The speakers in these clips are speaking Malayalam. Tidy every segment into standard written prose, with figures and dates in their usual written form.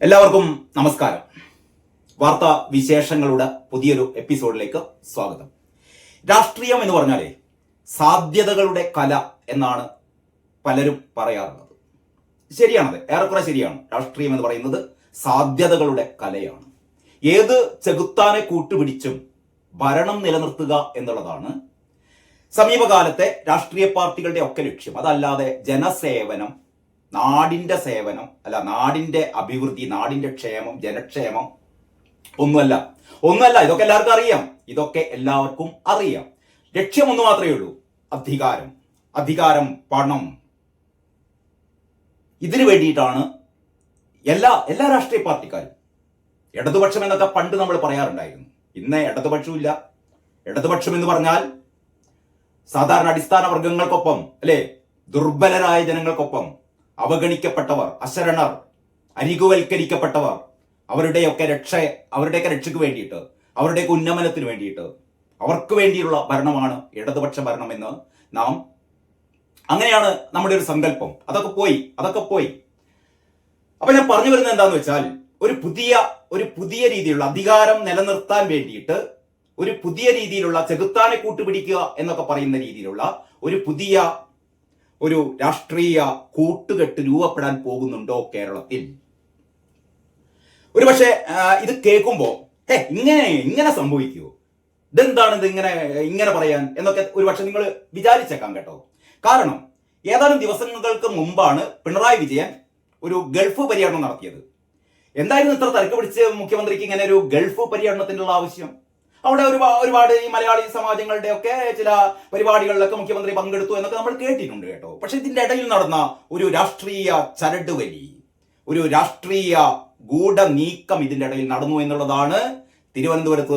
എല്ലാവർക്കും നമസ്കാരം. വാർത്താ വിശേഷങ്ങളുടെ പുതിയൊരു എപ്പിസോഡിലേക്ക് സ്വാഗതം. രാഷ്ട്രീയം എന്ന് പറഞ്ഞാലേ സാധ്യതകളുടെ കല എന്നാണ് പലരും പറയാറുള്ളത്. ശരിയാണത്, ഏറെക്കുറെ ശരിയാണ്. രാഷ്ട്രീയം എന്ന് പറയുന്നത് സാധ്യതകളുടെ കലയാണ്. ഏത് ചെകുത്താനെ കൂട്ടുപിടിച്ചും ഭരണം നിലനിർത്തുക എന്നുള്ളതാണ് സമീപകാലത്തെ രാഷ്ട്രീയ പാർട്ടികളുടെ ഒക്കെ ലക്ഷ്യം. അതല്ലാതെ ജനസേവനം, നാടിന്റെ സേവനം അല്ല, നാടിന്റെ അഭിവൃദ്ധി, നാടിന്റെ ക്ഷേമം, ജനക്ഷേമം ഒന്നുമല്ല. ഇതൊക്കെ എല്ലാവർക്കും അറിയാം. ലക്ഷ്യം ഒന്ന് മാത്രമേ ഉള്ളൂ: അധികാരം, പണം. ഇതിനു വേണ്ടിയിട്ടാണ് എല്ലാ രാഷ്ട്രീയ പാർട്ടിക്കാരും. ഇടതുപക്ഷം എന്നൊക്കെ പണ്ട് നമ്മൾ പറയാറുണ്ടായിരുന്നു. ഇന്ന് ഇടതുപക്ഷവും ഇല്ല. ഇടതുപക്ഷം എന്ന് പറഞ്ഞാൽ സാധാരണ അടിസ്ഥാന വർഗങ്ങൾക്കൊപ്പം, അല്ലെ, ദുർബലരായ ജനങ്ങൾക്കൊപ്പം, അവഗണിക്കപ്പെട്ടവർ, അശരണർ, അരികുവൽക്കരിക്കപ്പെട്ടവർ, അവരുടെയൊക്കെ രക്ഷയ്ക്ക് വേണ്ടിയിട്ട്, അവരുടെയൊക്കെ ഉന്നമനത്തിന് വേണ്ടിയിട്ട്, അവർക്ക് വേണ്ടിയുള്ള ഭരണമാണ് ഇടതുപക്ഷ ഭരണം എന്ന് അങ്ങനെയാണ് നമ്മുടെ ഒരു സങ്കല്പം. അതൊക്കെ പോയി. അപ്പൊ ഞാൻ പറഞ്ഞു വരുന്നത് എന്താന്ന് വെച്ചാൽ, ഒരു പുതിയ രീതിയിലുള്ള അധികാരം നിലനിർത്താൻ വേണ്ടിയിട്ട് ഒരു പുതിയ രീതിയിലുള്ള ചെകുത്താനെ കൂട്ടുപിടിക്കുക എന്നൊക്കെ പറയുന്ന രീതിയിലുള്ള ഒരു രാഷ്ട്രീയ കൂട്ടുകെട്ട് രൂപപ്പെടാൻ പോകുന്നുണ്ടോ കേരളത്തിൽ? ഒരുപക്ഷെ ഇത് കേൾക്കുമ്പോ ഇങ്ങനെ സംഭവിക്കുമോ, ഇതെന്താണ് ഇങ്ങനെ പറയാൻ എന്നൊക്കെ ഒരുപക്ഷെ നിങ്ങൾ വിചാരിച്ചേക്കാം കേട്ടോ. കാരണം ഏതാനും ദിവസങ്ങൾക്ക് മുമ്പാണ് പിണറായി വിജയൻ ഒരു ഗൾഫ് പര്യടനം നടത്തിയത്. എന്തായിരുന്നു ഇത്ര തിരക്ക് പിടിച്ച് മുഖ്യമന്ത്രിക്ക് ഇങ്ങനെ ഒരു ഗൾഫ് പര്യടനത്തിനുള്ള ആവശ്യം? അവിടെ ഒരുപാട് ഈ മലയാളി സമാജങ്ങളുടെ ഒക്കെ ചില പരിപാടികളിലൊക്കെ മുഖ്യമന്ത്രി പങ്കെടുത്തു എന്നൊക്കെ നമ്മൾ കേട്ടിട്ടുണ്ട് കേട്ടോ. പക്ഷെ ഇതിന്റെ ഇടയിൽ നടന്ന ഒരു രാഷ്ട്രീയ ചരടുവലി, ഒരു രാഷ്ട്രീയ ഗൂഢനീക്കം ഇതിന്റെ ഇടയിൽ നടന്നു എന്നുള്ളതാണ് തിരുവനന്തപുരത്ത്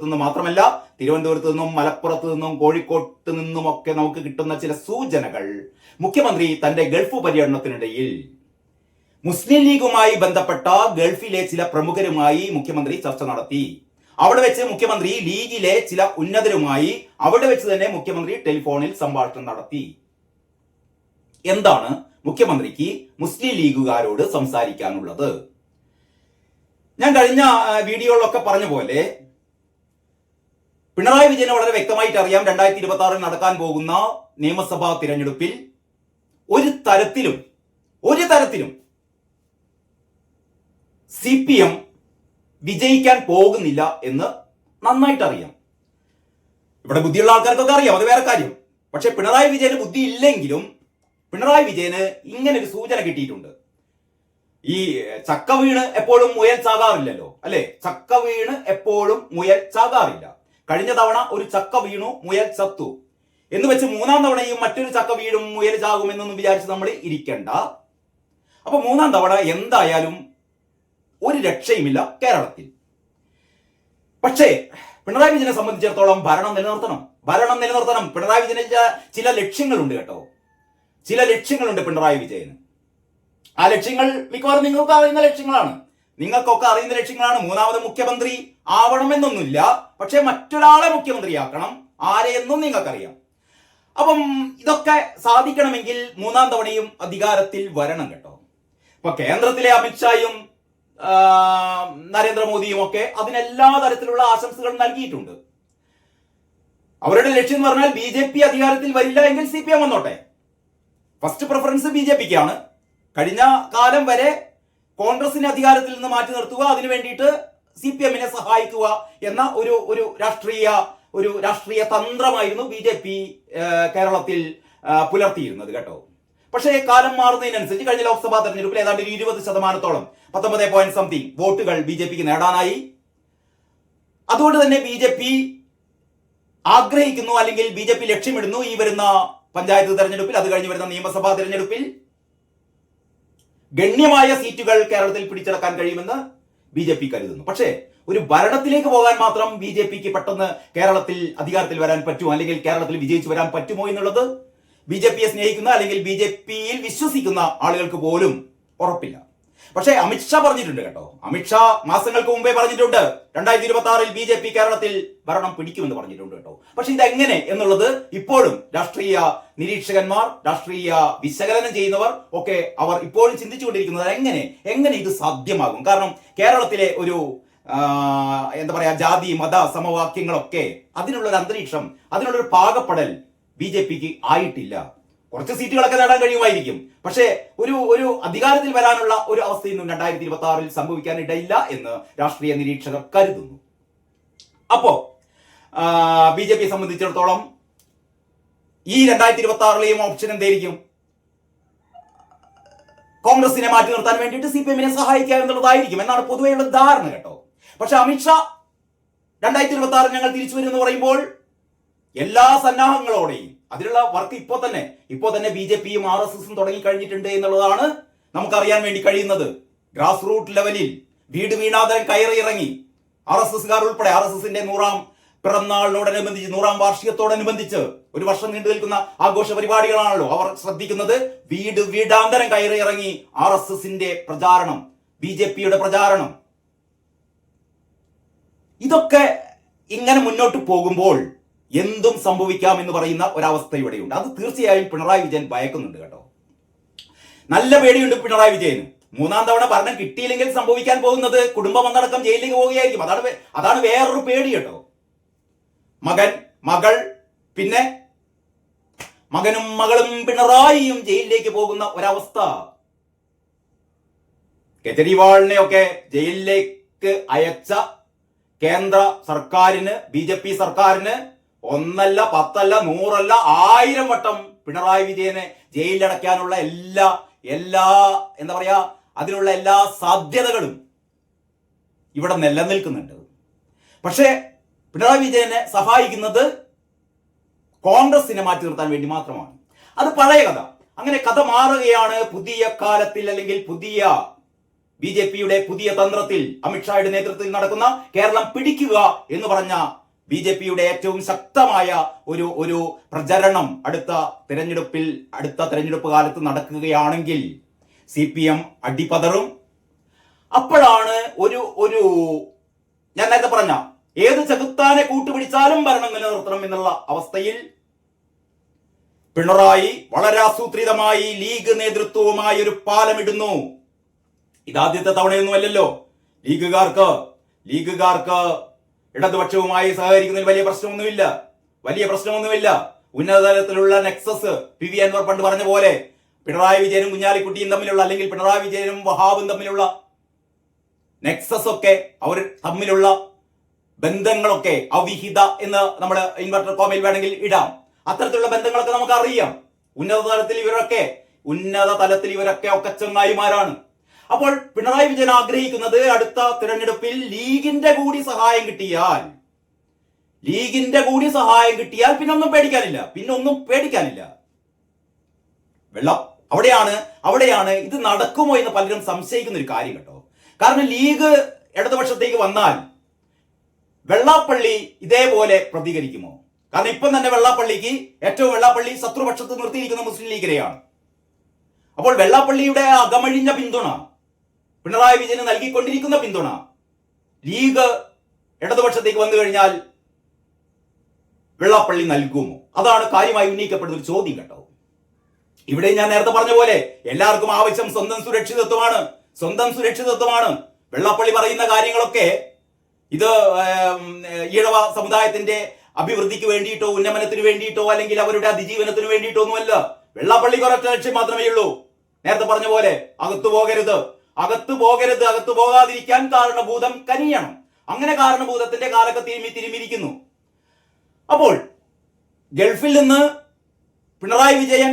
നിന്ന് മാത്രമല്ല, തിരുവനന്തപുരത്ത് നിന്നും മലപ്പുറത്ത് നിന്നും കോഴിക്കോട്ട് നിന്നും ഒക്കെ നമുക്ക് കിട്ടുന്ന ചില സൂചനകൾ. മുഖ്യമന്ത്രി തന്റെ ഗൾഫ് പര്യടനത്തിനിടയിൽ മുസ്ലിം ലീഗുമായി ബന്ധപ്പെട്ട ഗൾഫിലെ ചില പ്രമുഖരുമായി മുഖ്യമന്ത്രി ചർച്ച നടത്തി. അവിടെ വെച്ച് മുഖ്യമന്ത്രി ലീഗിലെ ചില ഉന്നതരുമായി അവിടെ വെച്ച് തന്നെ മുഖ്യമന്ത്രി ടെലിഫോണിൽ സംഭാഷണം നടത്തി. എന്താണ് മുഖ്യമന്ത്രിക്ക് മുസ്ലിം ലീഗുകാരോട് സംസാരിക്കാനുള്ളത്? ഞാൻ കഴിഞ്ഞ വീഡിയോകളിലൊക്കെ പറഞ്ഞ പോലെ പിണറായി വിജയന് വളരെ വ്യക്തമായിട്ട് അറിയാം 2026 നടക്കാൻ പോകുന്ന നിയമസഭാ തിരഞ്ഞെടുപ്പിൽ ഒരു തരത്തിലും CPM വിജയിക്കാൻ പോകുന്നില്ല എന്ന് നന്നായിട്ട് അറിയാം. ഇവിടെ ബുദ്ധിയുള്ള ആൾക്കാർക്കൊക്കെ അറിയാം, അത് വേറെ കാര്യം. പക്ഷെ പിണറായി വിജയന് ബുദ്ധി ഇല്ലെങ്കിലും പിണറായി വിജയന് ഇങ്ങനെ ഒരു സൂചന കിട്ടിയിട്ടുണ്ട്. ഈ ചക്ക വീണ് എപ്പോഴും മുയൽ ചാകാറില്ലല്ലോ, അല്ലെ? ചക്ക വീണ് എപ്പോഴും മുയൽ ചാകാറില്ല. കഴിഞ്ഞ തവണ ഒരു ചക്ക വീണു, മുയൽ ചത്തു എന്ന് വെച്ച് മൂന്നാം തവണയും മറ്റൊരു ചക്ക വീഴും മുയൽ ചാകുമെന്നൊന്നും വിചാരിച്ച് നമ്മൾ ഇരിക്കണ്ട. അപ്പൊ മൂന്നാം തവണ എന്തായാലും ഒരു രക്ഷയുമില്ല കേരളത്തിൽ. പക്ഷേ പിണറായി വിജയനെ സംബന്ധിച്ചിടത്തോളം ഭരണം നിലനിർത്തണം. പിണറായി വിജയന് ചില ലക്ഷ്യങ്ങളുണ്ട് കേട്ടോ. ചില ലക്ഷ്യങ്ങളുണ്ട് പിണറായി വിജയന്. ആ ലക്ഷ്യങ്ങൾ മിക്കവാറും നിങ്ങൾക്കൊക്കെ അറിയുന്ന ലക്ഷ്യങ്ങളാണ്. മൂന്നാമത് മുഖ്യമന്ത്രി ആവണമെന്നൊന്നുമില്ല, പക്ഷെ മറ്റൊരാളെ മുഖ്യമന്ത്രിയാക്കണം. ആരെയെന്നും നിങ്ങൾക്കറിയാം. അപ്പം ഇതൊക്കെ സാധിക്കണമെങ്കിൽ മൂന്നാം തവണയും അധികാരത്തിൽ വരണം കേട്ടോ. ഇപ്പൊ കേന്ദ്രത്തിലെ അമിത്ഷായും നരേന്ദ്രമോദിയും ഒക്കെ അതിനെല്ലാ തരത്തിലുള്ള ആശംസകൾ നൽകിയിട്ടുണ്ട്. അവരുടെ ലക്ഷ്യം എന്ന് പറഞ്ഞാൽ BJP അധികാരത്തിൽ വരില്ല എങ്കിൽ CPM വന്നോട്ടെ. ഫസ്റ്റ് പ്രിഫറൻസ് BJPക്കാണ്. കഴിഞ്ഞ കാലം വരെ കോൺഗ്രസിനെ അധികാരത്തിൽ നിന്ന് മാറ്റി നിർത്തുക, അതിനു വേണ്ടിയിട്ട് CPMനെ സഹായിക്കുക എന്ന ഒരു രാഷ്ട്രീയ തന്ത്രമായിരുന്നു BJP കേരളത്തിൽ പുലർത്തിയിരുന്നത് കേട്ടോ. പക്ഷേ കാലം മാറുന്നതിനനുസരിച്ച് കഴിഞ്ഞ ലോക്സഭാ തെരഞ്ഞെടുപ്പിൽ ഏതാണ്ട് 20% 19 വോട്ടുകൾ BJPക്ക് നേടാനായി. അതുകൊണ്ട് തന്നെ BJP ആഗ്രഹിക്കുന്നു, അല്ലെങ്കിൽ BJP ലക്ഷ്യമിടുന്നു, ഈ വരുന്ന പഞ്ചായത്ത് തെരഞ്ഞെടുപ്പിൽ, അത് കഴിഞ്ഞ് വരുന്ന നിയമസഭാ തെരഞ്ഞെടുപ്പിൽ ഗണ്യമായ സീറ്റുകൾ കേരളത്തിൽ പിടിച്ചെടുക്കാൻ കഴിയുമെന്ന് BJP കരുതുന്നു. പക്ഷേ ഒരു ഭരണത്തിലേക്ക് പോകാൻ മാത്രം BJPക്ക് പെട്ടെന്ന് കേരളത്തിൽ അധികാരത്തിൽ വരാൻ പറ്റുമോ, അല്ലെങ്കിൽ കേരളത്തിൽ വിജയിച്ചു വരാൻ പറ്റുമോ എന്നുള്ളത് BJPയെ സ്നേഹിക്കുന്ന അല്ലെങ്കിൽ BJPയിൽ വിശ്വസിക്കുന്ന ആളുകൾക്ക് പോലും ഉറപ്പില്ല. പക്ഷേ അമിത്ഷാ പറഞ്ഞിട്ടുണ്ട് കേട്ടോ. അമിത്ഷാ മാസങ്ങൾക്ക് മുമ്പേ പറഞ്ഞിട്ടുണ്ട് 2026 BJP കേരളത്തിൽ ഭരണം പിടിക്കുമെന്ന് പറഞ്ഞിട്ടുണ്ട് കേട്ടോ. പക്ഷെ ഇതെങ്ങനെ എന്നുള്ളത് ഇപ്പോഴും രാഷ്ട്രീയ നിരീക്ഷകന്മാർ, രാഷ്ട്രീയ വിശകലനം ചെയ്യുന്നവർ ഒക്കെ അവർ ഇപ്പോഴും ചിന്തിച്ചുകൊണ്ടിരിക്കുന്നത് എങ്ങനെ ഇത് സാധ്യമാകും. കാരണം കേരളത്തിലെ ഒരു എന്താ പറയാ, ജാതി മത സമവാക്യങ്ങളൊക്കെ അതിനുള്ളൊരു അന്തരീക്ഷം, അതിനുള്ളൊരു പാകപ്പെടൽ BJPക്ക് ആയിട്ടില്ല. കുറച്ച് സീറ്റുകളൊക്കെ നേടാൻ കഴിയുമായിരിക്കും, പക്ഷേ ഒരു അധികാരത്തിൽ വരാനുള്ള ഒരു അവസ്ഥയൊന്നും 2026 സംഭവിക്കാൻ ഇടയില്ല എന്ന് രാഷ്ട്രീയ നിരീക്ഷകർ കരുതുന്നു. അപ്പോ BJP സംബന്ധിച്ചിടത്തോളം ഈ 2026 ഓപ്ഷൻ എന്തായിരിക്കും? കോൺഗ്രസിനെ മാറ്റി നിർത്താൻ വേണ്ടിയിട്ട് CPM-നെ സഹായിക്കുക എന്നുള്ളതായിരിക്കും എന്നാണ് പൊതുവെയുള്ള ധാരണ കേട്ടോ. പക്ഷെ അമിത്ഷാ 2026 ഞങ്ങൾ തിരിച്ചു വരും എന്ന് പറയുമ്പോൾ എല്ലാ സന്നാഹങ്ങളോടെയും അതിനുള്ള വർക്ക് ഇപ്പോ തന്നെ BJPയും RSSും തുടങ്ങി കഴിഞ്ഞിട്ടുണ്ട് എന്നുള്ളതാണ് നമുക്കറിയാൻ വേണ്ടി കഴിയുന്നത്. ഗ്രാസ് റൂട്ട് ലെവലിൽ വീട് വീണാതരം കയറി ഇറങ്ങി RSSകാർ ഉൾപ്പെടെ RSSന്റെ 100ാം പിറന്നാളിനോടനുബന്ധിച്ച് 100ാം വാർഷികത്തോടനുബന്ധിച്ച് ഒരു വർഷം നീണ്ടു നിൽക്കുന്ന ആഘോഷ പരിപാടികളാണല്ലോ അവർ ശ്രദ്ധിക്കുന്നത്. വീടാന്തരം കയറി ഇറങ്ങി RSSന്റെ പ്രചാരണം, BJPയുടെ പ്രചാരണം, ഇതൊക്കെ ഇങ്ങനെ മുന്നോട്ട് പോകുമ്പോൾ എന്തും സംഭവിക്കാം എന്ന് പറയുന്ന ഒരവസ്ഥ ഇവിടെയുണ്ട്. അത് തീർച്ചയായും പിണറായി വിജയൻ ഭയക്കുന്നുണ്ട് കേട്ടോ. നല്ല പേടിയുണ്ട് പിണറായി വിജയന്. 3ാം തവണ ഭരണം കിട്ടിയില്ലെങ്കിൽ സംഭവിക്കാൻ പോകുന്നത് കുടുംബം ഒന്നടക്കം ജയിലിലേക്ക് പോവുകയായിരിക്കും. അതാണ് വേറൊരു പേടി കേട്ടോ. മകൾ, പിന്നെ മകനും മകളും പിണറായിയും ജയിലിലേക്ക് പോകുന്ന ഒരവസ്ഥ. കെജ്രിവാളിനെ ഒക്കെ ജയിലിലേക്ക് അയച്ച കേന്ദ്ര സർക്കാരിന്, BJP സർക്കാരിന് 1 അല്ല 10 അല്ല 100 അല്ല 1000 വട്ടം പിണറായി വിജയനെ ജയിലിലടയ്ക്കാനുള്ള എല്ലാ എന്താ പറയാ, അതിനുള്ള എല്ലാ സാധ്യതകളും ഇവിടെ നിലനിൽക്കുന്നുണ്ട്. പക്ഷേ പിണറായി വിജയനെ സഹായിക്കുന്നത് കോൺഗ്രസിനെ മാറ്റി നിർത്താൻ വേണ്ടി മാത്രമാണ്. അത് പഴയ കഥ. അങ്ങനെ കഥ മാറുകയാണ് പുതിയ കാലത്തിൽ, അല്ലെങ്കിൽ പുതിയ BJPയുടെ പുതിയ തന്ത്രത്തിൽ. അമിത്ഷായുടെ നേതൃത്വത്തിൽ നടക്കുന്ന കേരളം പിടിക്കുക എന്ന് പറഞ്ഞ BJPയുടെ ഏറ്റവും ശക്തമായ ഒരു പ്രചരണം അടുത്ത തെരഞ്ഞെടുപ്പ് കാലത്ത് നടക്കുകയാണെങ്കിൽ CPM അടിപതറും. അപ്പോഴാണ് ഒരു ഞാൻ നേരത്തെ പറഞ്ഞ ഏത് ചെകുത്താനെ കൂട്ടുപിടിച്ചാലും ഭരണം നിലനിർത്തണം എന്നുള്ള അവസ്ഥയിൽ പിണറായി വളരെ ആസൂത്രിതമായി ലീഗ് നേതൃത്വവുമായി ഒരു പാലമിടുന്നു. ഇതാദ്യത്തെ തവണയൊന്നുമല്ലല്ലോ. ലീഗുകാർക്ക് ഇടതുപക്ഷവുമായി സഹകരിക്കുന്നതിൽ വലിയ പ്രശ്നമൊന്നുമില്ല. ഉന്നതതലത്തിലുള്ള നെക്സസ്, PV അൻവർ പണ്ട് പറഞ്ഞ പോലെ പിണറായി വിജയനും കുഞ്ഞാലിക്കുട്ടിയും തമ്മിലുള്ള, അല്ലെങ്കിൽ പിണറായി വിജയനും വഹാബും തമ്മിലുള്ള നെക്സസ് ഒക്കെ, അവർ തമ്മിലുള്ള ബന്ധങ്ങളൊക്കെ അവിഹിത എന്ന് നമ്മൾ ഇൻവെർട്ടർ കോമയിൽ വേണമെങ്കിൽ ഇടാം. അത്തരത്തിലുള്ള ബന്ധങ്ങളൊക്കെ നമുക്ക് അറിയാം. ഉന്നത തലത്തിൽ ഇവരൊക്കെ ഒക്കെ ചങ്ങായിമാരാണ്. അപ്പോൾ പിണറായി വിജയൻ ആഗ്രഹിക്കുന്നത് അടുത്ത തിരഞ്ഞെടുപ്പിൽ ലീഗിന്റെ കൂടി സഹായം കിട്ടിയാൽ പിന്നെ ഒന്നും പേടിക്കാനില്ല. വെള്ളം അവിടെയാണ് ഇത് നടക്കുമോ എന്ന് പലരും സംശയിക്കുന്ന ഒരു കാര്യം കേട്ടോ. കാരണം ലീഗ് ഇടതുപക്ഷത്തേക്ക് വന്നാൽ വെള്ളാപ്പള്ളി ഇതേപോലെ പ്രതികരിക്കുമോ? കാരണം ഇപ്പം തന്നെ വെള്ളാപ്പള്ളി ശത്രുപക്ഷത്ത് നിർത്തിയിരിക്കുന്ന മുസ്ലിം ലീഗിനെയാണ്. അപ്പോൾ വെള്ളാപ്പള്ളിയുടെ അകമഴിഞ്ഞ പിന്തുണ, പിണറായി വിജയന് നൽകിക്കൊണ്ടിരിക്കുന്ന പിന്തുണ ലീഗ് ഇടതുപക്ഷത്തേക്ക് വന്നു കഴിഞ്ഞാൽ വെള്ളാപ്പള്ളി നൽകുമോ? അതാണ് കാര്യമായി ഉന്നയിക്കപ്പെടുന്ന ഒരു ചോദ്യം കേട്ടോ. ഇവിടെ ഞാൻ നേരത്തെ പറഞ്ഞ പോലെ എല്ലാവർക്കും ആവശ്യം സ്വന്തം സുരക്ഷിതത്വമാണ്. വെള്ളാപ്പള്ളി പറയുന്ന കാര്യങ്ങളൊക്കെ ഇത് ഈഴവ സമുദായത്തിന്റെ അഭിവൃദ്ധിക്ക് വേണ്ടിയിട്ടോ ഉന്നമനത്തിന് വേണ്ടിയിട്ടോ അല്ലെങ്കിൽ അവരുടെ അതിജീവനത്തിന് വേണ്ടിയിട്ടോ ഒന്നുമല്ല. വെള്ളാപ്പള്ളിക്ക് ഒരൊറ്റ ലക്ഷ്യം മാത്രമേ ഉള്ളൂ. നേരത്തെ പറഞ്ഞ പോലെ അകത്തു പോകാതിരിക്കാൻ കാരണഭൂതം കനിയണം. അങ്ങനെ കാരണഭൂതത്തിന്റെ കാലൊക്കെ തിരുമിരിക്കുന്നു. അപ്പോൾ ഗൾഫിൽ നിന്ന് പിണറായി വിജയൻ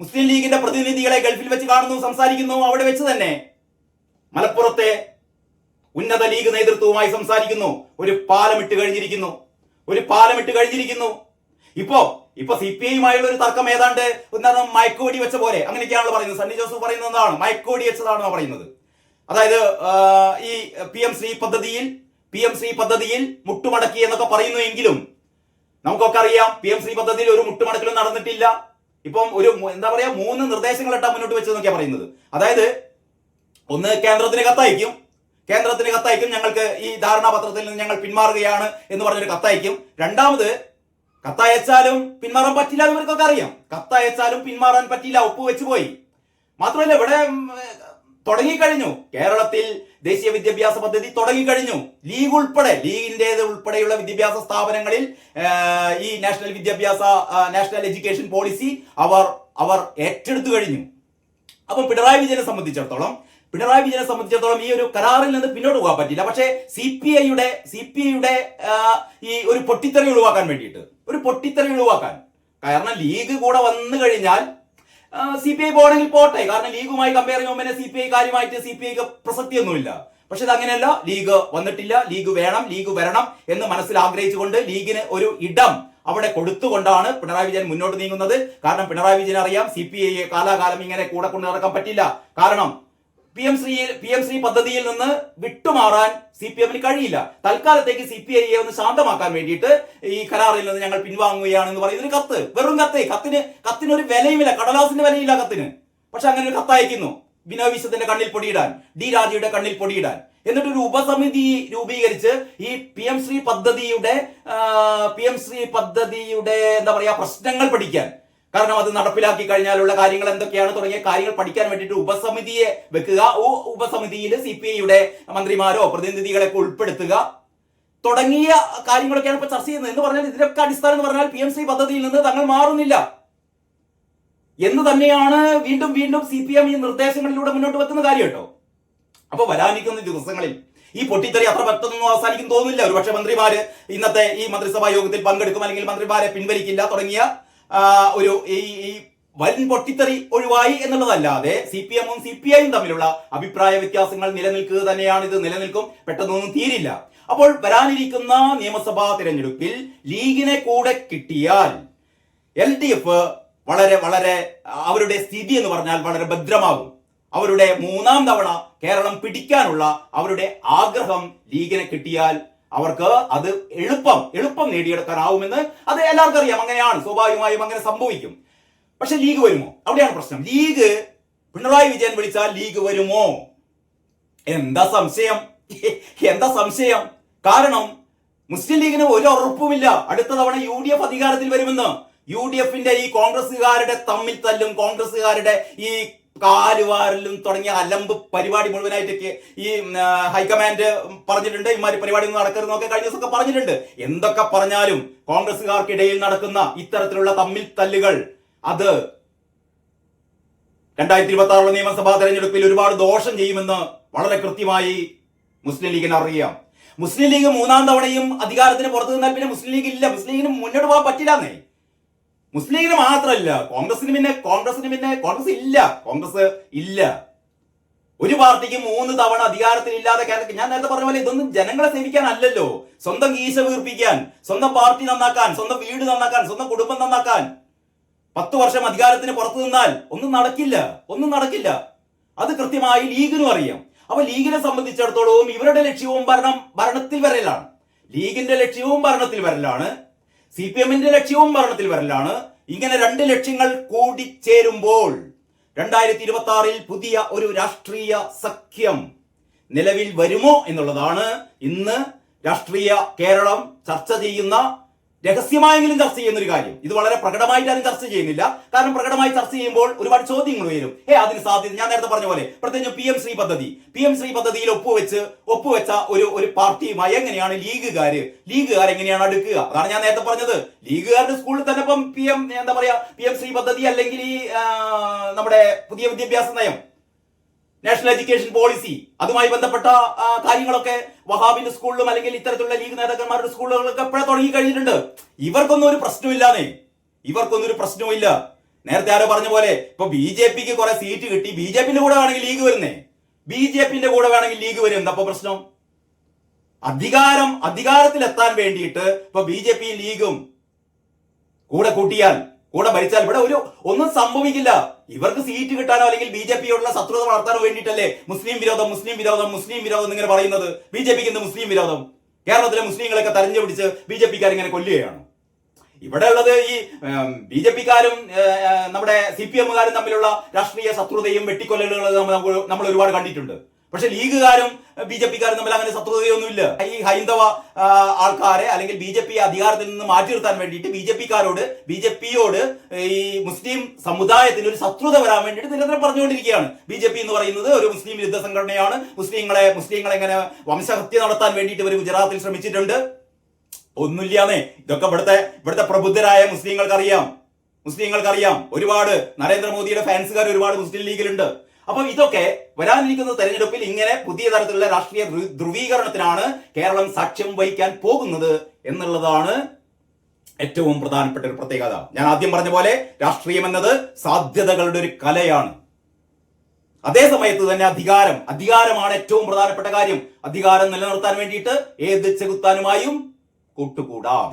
മുസ്ലിം ലീഗിന്റെ പ്രതിനിധികളെ ഗൾഫിൽ വെച്ച് കാണുന്നു, സംസാരിക്കുന്നു. അവിടെ വെച്ച് തന്നെ മലപ്പുറത്തെ ഉന്നത ലീഗ് നേതൃത്വവുമായി സംസാരിക്കുന്നു. ഒരു പാലമിട്ട് കഴിഞ്ഞിരിക്കുന്നു. ഇപ്പോ CPI-യുമായുള്ള ഒരു തർക്കം ഏതാണ്ട് മയക്കുവെടി വെച്ച പോലെ അങ്ങനെയൊക്കെയാണല്ലോ പറയുന്നത്. സണ്ണി ജോസഫ് പറയുന്നത് എന്താണ്? മയക്കുവെടി വെച്ചതാണോ പറയുന്നത്? അതായത് ഈ PM ശ്രീ പദ്ധതിയിൽ മുട്ടുമടക്കി എന്നൊക്കെ പറയുന്നു. എങ്കിലും നമുക്കൊക്കെ അറിയാം PM ശ്രീ പദ്ധതിയിൽ ഒരു മുട്ടുമടക്കലും നടന്നിട്ടില്ല. ഇപ്പം ഒരു 3 നിർദ്ദേശങ്ങൾ ഇട്ടാ മുന്നോട്ട് വെച്ചതെന്നൊക്കെയാണ് പറയുന്നത്. അതായത് ഒന്ന് കേന്ദ്രത്തിന് കത്തയക്കും ഞങ്ങൾക്ക് ഈ ധാരണാപത്രത്തിൽ നിന്ന് ഞങ്ങൾ പിന്മാറുകയാണ് എന്ന് പറഞ്ഞൊരു കത്തയക്കും. രണ്ടാമത് കത്തയച്ചാലും പിന്മാറാൻ പറ്റില്ല എന്ന് ഇവർക്കൊക്കെ അറിയാം. കത്തയച്ചാലും പിന്മാറാൻ പറ്റില്ല, ഒപ്പുവെച്ച് പോയി. മാത്രമല്ല ഇവിടെ തുടങ്ങിക്കഴിഞ്ഞു, കേരളത്തിൽ ദേശീയ വിദ്യാഭ്യാസ പദ്ധതി തുടങ്ങിക്കഴിഞ്ഞു. ലീഗിൻ്റേത് ഉൾപ്പെടെയുള്ള വിദ്യാഭ്യാസ സ്ഥാപനങ്ങളിൽ ഈ നാഷണൽ എഡ്യൂക്കേഷൻ പോളിസി അവർ ഏറ്റെടുത്തു കഴിഞ്ഞു. അപ്പം പിണറായി വിജയനെ സംബന്ധിച്ചിടത്തോളം ഈ ഒരു കരാറിൽ നിന്ന് പിന്നോട്ട് പോകാൻ പറ്റില്ല. പക്ഷേ സി പി ഐയുടെ ഈ ഒരു പൊട്ടിത്തെറി ഒഴിവാക്കാൻ കാരണം ലീഗ് കൂടെ വന്നു കഴിഞ്ഞാൽ CPI പോകണമെങ്കിൽ പോട്ടെ, കാരണം ലീഗുമായി കമ്പയർ ചെയ്യുമ്പോൾ പിന്നെ CPI കാര്യമായിട്ട് CPIക്ക് പ്രസക്തിയൊന്നുമില്ല. പക്ഷെ ഇത് അങ്ങനെയല്ല, ലീഗ് വന്നിട്ടില്ല, ലീഗ് വരണം എന്ന് മനസ്സിൽ ആഗ്രഹിച്ചുകൊണ്ട് ലീഗിന് ഒരു ഇടം അവിടെ കൊടുത്തുകൊണ്ടാണ് പിണറായി വിജയൻ മുന്നോട്ട് നീങ്ങുന്നത്. കാരണം പിണറായി വിജയൻ അറിയാം CPI കാലാകാലം ഇങ്ങനെ കൂടെ കൊണ്ടു നടക്കാൻ പറ്റില്ല. കാരണം PM ശ്രീ പദ്ധതിയിൽ നിന്ന് വിട്ടുമാറാൻ CPM കഴിയില്ല. തൽക്കാലത്തേക്ക് CPI ഒന്ന് ശാന്തമാക്കാൻ വേണ്ടിയിട്ട് ഈ കരാറിൽ നിന്ന് ഞങ്ങൾ പിൻവാങ്ങുകയാണെന്ന് പറയുന്ന ഒരു കത്ത്, വെറും കത്തിനൊരു വിലയുമില്ല, കടലാസിന്റെ വിലയില്ല കത്തിന്. പക്ഷെ അങ്ങനെ ഒരു കത്തയക്കുന്നു ബിനോയ് വിശ്വത്തിന്റെ കണ്ണിൽ പൊടിയിടാൻ, ഡി രാജയുടെ കണ്ണിൽ പൊടിയിടാൻ. എന്നിട്ടൊരു ഉപസമിതി രൂപീകരിച്ച് ഈ PM ശ്രീ പദ്ധതിയുടെ എന്താ പറയാ പ്രശ്നങ്ങൾ പഠിക്കാൻ, കാരണം അത് നടപ്പിലാക്കി കഴിഞ്ഞാലുള്ള കാര്യങ്ങൾ എന്തൊക്കെയാണ് തുടങ്ങിയ കാര്യങ്ങൾ പഠിക്കാൻ വേണ്ടിയിട്ട് ഉപസമിതിയെ വെക്കുക. ഉപസമിതിയിൽ CPIയുടെ മന്ത്രിമാരോ പ്രതിനിധികളെയൊക്കെ ഉൾപ്പെടുത്തുക തുടങ്ങിയ കാര്യങ്ങളൊക്കെയാണ് ഇപ്പൊ ചർച്ച ചെയ്യുന്നത്. എന്ന് പറഞ്ഞാൽ ഇതിനൊക്കെ അടിസ്ഥാനം എന്ന് പറഞ്ഞാൽ PM ശ്രീ പദ്ധതിയിൽ നിന്ന് തങ്ങൾ മാറുന്നില്ല എന്ന് തന്നെയാണ് വീണ്ടും CPM ഈ നിർദ്ദേശങ്ങളിലൂടെ മുന്നോട്ട് വെക്കുന്ന കാര്യം കേട്ടോ. അപ്പൊ വരാനിരിക്കുന്ന ദിവസങ്ങളിൽ ഈ പൊട്ടിത്തെറി അത്ര പെട്ടെന്നൊന്നും അവസാനിക്കും തോന്നുന്നില്ല. ഒരുപക്ഷെ മന്ത്രിമാര് ഇന്നത്തെ ഈ മന്ത്രിസഭാ യോഗത്തിൽ പങ്കെടുക്കും, അല്ലെങ്കിൽ മന്ത്രിമാരെ പിൻവലിക്കില്ല തുടങ്ങിയ ഒരു ഈ വൻ പൊട്ടിത്തെറി ഒഴിവായി എന്നുള്ളതല്ലാതെ CPM-ഉം CPI-യും തമ്മിലുള്ള അഭിപ്രായ വ്യത്യാസങ്ങൾ നിലനിൽക്കുക തന്നെയാണ്. ഇത് നിലനിൽക്കും, പെട്ടെന്നൊന്നും തീരില്ല. അപ്പോൾ വരാനിരിക്കുന്ന നിയമസഭാ തിരഞ്ഞെടുപ്പിൽ ലീഗിനെ കൂടെ കിട്ടിയാൽ LDF വളരെ അവരുടെ സ്ഥിതി എന്ന് പറഞ്ഞാൽ വളരെ ഭദ്രമാകും. അവരുടെ മൂന്നാം തവണ കേരളം പിടിക്കാനുള്ള അവരുടെ ആഗ്രഹം ലീഗിനെ കിട്ടിയാൽ അവർക്ക് അത് എളുപ്പം നേടിയെടുക്കാനാവുമെന്ന് അത് എല്ലാവർക്കും അറിയാം. അങ്ങനെയാണ്, സ്വാഭാവികമായും അങ്ങനെ സംഭവിക്കും. പക്ഷെ ലീഗ് വരുമോ? അവിടെയാണ് പ്രശ്നം. പിണറായി വിജയൻ വിളിച്ചാൽ ലീഗ് വരുമോ? എന്താ സംശയം? കാരണം മുസ്ലിം ലീഗിന് ഒരു ഉറപ്പുമില്ല അടുത്ത തവണ UDF അധികാരത്തിൽ വരുമെന്ന്. UDF-ന്റെ ഈ കോൺഗ്രസുകാരുടെ തമ്മിൽ തല്ലും, കോൺഗ്രസുകാരുടെ ഈ കാലുവാരലും തുടങ്ങിയ അലമ്പ് പരിപാടി മുഴുവനായിട്ടൊക്കെ ഈ ഹൈക്കമാൻഡ് പറഞ്ഞിട്ടുണ്ട്. ഇമാതിരി പരിപാടി ഒന്നും നടക്കരുതെന്നൊക്കെ കഴിഞ്ഞ ദിവസമൊക്കെ പറഞ്ഞിട്ടുണ്ട്. എന്തൊക്കെ പറഞ്ഞാലും കോൺഗ്രസുകാർക്കിടയിൽ നടക്കുന്ന ഇത്തരത്തിലുള്ള തമ്മിൽ തല്ലുകൾ അത് 2026 നിയമസഭാ തെരഞ്ഞെടുപ്പിൽ ഒരുപാട് ദോഷം ചെയ്യുമെന്ന് വളരെ കൃത്യമായി മുസ്ലിം ലീഗിന് അറിയാം. മുസ്ലിം ലീഗ് മൂന്നാം തവണയും അധികാരത്തിന് പുറത്തു നിന്നാൽ പിന്നെ മുസ്ലിം ലീഗ് ഇല്ല, മുസ്ലിം ലീഗിന് മുന്നോട്ട് പോകാൻ പറ്റില്ലെന്നേ. മുസ്ലിം ലീഗിന് മാത്രമല്ല, കോൺഗ്രസ് ഇല്ല. ഒരു പാർട്ടിക്ക് 3 തവണ അധികാരത്തിലില്ലാതെ ഞാൻ നേരത്തെ പറഞ്ഞ പോലെ ഇതൊന്നും ജനങ്ങളെ സേവിക്കാനല്ലല്ലോ, സ്വന്തം കീശ വീർപ്പിക്കാൻ, സ്വന്തം പാർട്ടി നന്നാക്കാൻ, സ്വന്തം വീട് നന്നാക്കാൻ, സ്വന്തം കുടുംബം നന്നാക്കാൻ 10 വർഷം അധികാരത്തിന് പുറത്തു നിന്നാൽ ഒന്നും നടക്കില്ല. അത് കൃത്യമായി ലീഗിനും അറിയാം. അപ്പൊ ലീഗിനെ സംബന്ധിച്ചിടത്തോളം ഇവരുടെ ലക്ഷ്യവും ഭരണത്തിൽ വരലാണ്. ലീഗിന്റെ ലക്ഷ്യവും ഭരണത്തിൽ വരലാണ്, CPM-ന്റെ ലക്ഷ്യവും ഭരണത്തിൽ വരലാണ്. ഇങ്ങനെ 2 ലക്ഷ്യങ്ങൾ കൂടിച്ചേരുമ്പോൾ 2026 പുതിയ ഒരു രാഷ്ട്രീയ സഖ്യം നിലവിൽ വരുമോ എന്നുള്ളതാണ് ഇന്ന് രാഷ്ട്രീയ കേരളം ചർച്ച ചെയ്യുന്ന, രഹസ്യമായെങ്കിലും ചർച്ച ചെയ്യുന്ന ഒരു കാര്യം. ഇത് വളരെ പ്രകടമായിട്ടാണ് ചർച്ച ചെയ്യുന്നില്ല. കാരണം പ്രകടമായി ചർച്ച ചെയ്യുമ്പോൾ ഒരുപാട് ചോദ്യങ്ങൾ ഉയരും. അതിന് സാധ്യത, ഞാൻ നേരത്തെ പറഞ്ഞ പോലെ പ്രത്യേകിച്ച് PM ശ്രീ പദ്ധതിയിൽ ഒപ്പുവെച്ച ഒരു പാർട്ടിയുമായി എങ്ങനെയാണ് ലീഗുകാർ എങ്ങനെയാണ് അടുക്കുക? അതാണ് ഞാൻ നേരത്തെ പറഞ്ഞത്. ലീഗുകാരുടെ സ്കൂളിൽ തന്നെ ഇപ്പം PM ശ്രീ പദ്ധതി അല്ലെങ്കിൽ ഈ നമ്മുടെ പുതിയ വിദ്യാഭ്യാസ നയം, നാഷണൽ എഡ്യൂക്കേഷൻ പോളിസി, അതുമായി ബന്ധപ്പെട്ട കാര്യങ്ങളൊക്കെ വഹാബിന്റെ സ്കൂളിലും അല്ലെങ്കിൽ ഇത്തരത്തിലുള്ള ലീഗ് നേതാക്കന്മാരുടെ സ്കൂളുകളൊക്കെ എപ്പോഴും തുടങ്ങി കഴിഞ്ഞിട്ടുണ്ട്. ഇവർക്കൊന്നും ഒരു പ്രശ്നവുമില്ല. നേരത്തെ ആരോ പറഞ്ഞ പോലെ ഇപ്പൊ BJPക്ക് കുറെ സീറ്റ് കിട്ടി, BJPന്റെ കൂടെ വേണമെങ്കിൽ ലീഗ് വരും. എന്താ പ്രശ്നം? അധികാരത്തിലെത്താൻ വേണ്ടിയിട്ട് ഇപ്പൊ BJP ലീഗും കൂടെ ഭരിച്ചാൽ ഇവിടെ ഒന്നും സംഭവിക്കില്ല. ഇവർക്ക് സീറ്റ് കിട്ടാനോ അല്ലെങ്കിൽ BJPയോടുള്ള ശത്രുത വളർത്താനോ വേണ്ടിയിട്ടല്ലേ മുസ്ലിം വിരോധം ഇങ്ങനെ പറയുന്നത്. BJPക്ക് ഇന്ന് മുസ്ലിം വിരോധം? കേരളത്തിലെ മുസ്ലിങ്ങളൊക്കെ തെരഞ്ഞു പിടിച്ച് BJPക്കാർ ഇങ്ങനെ കൊല്ലുകയാണ്. ഇവിടെ ഉള്ളത് ഈ BJP-കാരും നമ്മുടെ CPM-കാരും തമ്മിലുള്ള രാഷ്ട്രീയ ശത്രുതയും വെട്ടിക്കൊല്ലലുകളും നമ്മൾ ഒരുപാട് കണ്ടിട്ടുണ്ട്. പക്ഷെ ലീഗുകാരും BJP-കാരും തമ്മിൽ അങ്ങനെ ശത്രുതയൊന്നുമില്ല. ഈ ഹൈന്ദവ ആൾക്കാരെ അല്ലെങ്കിൽ BJP അധികാരത്തിൽ നിന്ന് മാറ്റി നിർത്താൻ വേണ്ടിയിട്ട് BJP-യോട് ഈ മുസ്ലിം സമുദായത്തിന് ഒരു ശത്രുത വരാൻ വേണ്ടിയിട്ട് നിരന്തരം പറഞ്ഞുകൊണ്ടിരിക്കുകയാണ്. BJP എന്ന് പറയുന്നത് ഒരു മുസ്ലിം യുദ്ധ സംഘടനയാണ്. മുസ്ലിങ്ങളെ എങ്ങനെ വംശഹത്യ നടത്താൻ വേണ്ടിയിട്ട് ഇവർ ഗുജറാത്തിൽ ശ്രമിച്ചിട്ടുണ്ട്. ഒന്നുമില്ലാന്നേ. ഇതൊക്കെ ഇവിടുത്തെ പ്രബുദ്ധരായ മുസ്ലിങ്ങൾക്കറിയാം. ഒരുപാട് നരേന്ദ്രമോദിയുടെ ഫാൻസുകാർ ഒരുപാട് മുസ്ലിം ലീഗിലുണ്ട്. അപ്പൊ ഇതൊക്കെ വരാനിരിക്കുന്ന തെരഞ്ഞെടുപ്പിൽ ഇങ്ങനെ പുതിയ തരത്തിലുള്ള രാഷ്ട്രീയ ധ്രുവീകരണത്തിനാണ് കേരളം സാക്ഷ്യം വഹിക്കാൻ പോകുന്നത് എന്നുള്ളതാണ് ഏറ്റവും പ്രധാനപ്പെട്ട ഒരു പ്രത്യേകത. ഞാൻ ആദ്യം പറഞ്ഞ പോലെ രാഷ്ട്രീയം എന്നത് സാധ്യതകളുടെ ഒരു കലയാണ്. അതേ സമയത്ത് തന്നെ അധികാരമാണ് ഏറ്റവും പ്രധാനപ്പെട്ട കാര്യം. അധികാരം നിലനിർത്താൻ വേണ്ടിയിട്ട് ഏത് ചെകുത്താനുമായും കൂട്ടുകൂടാം.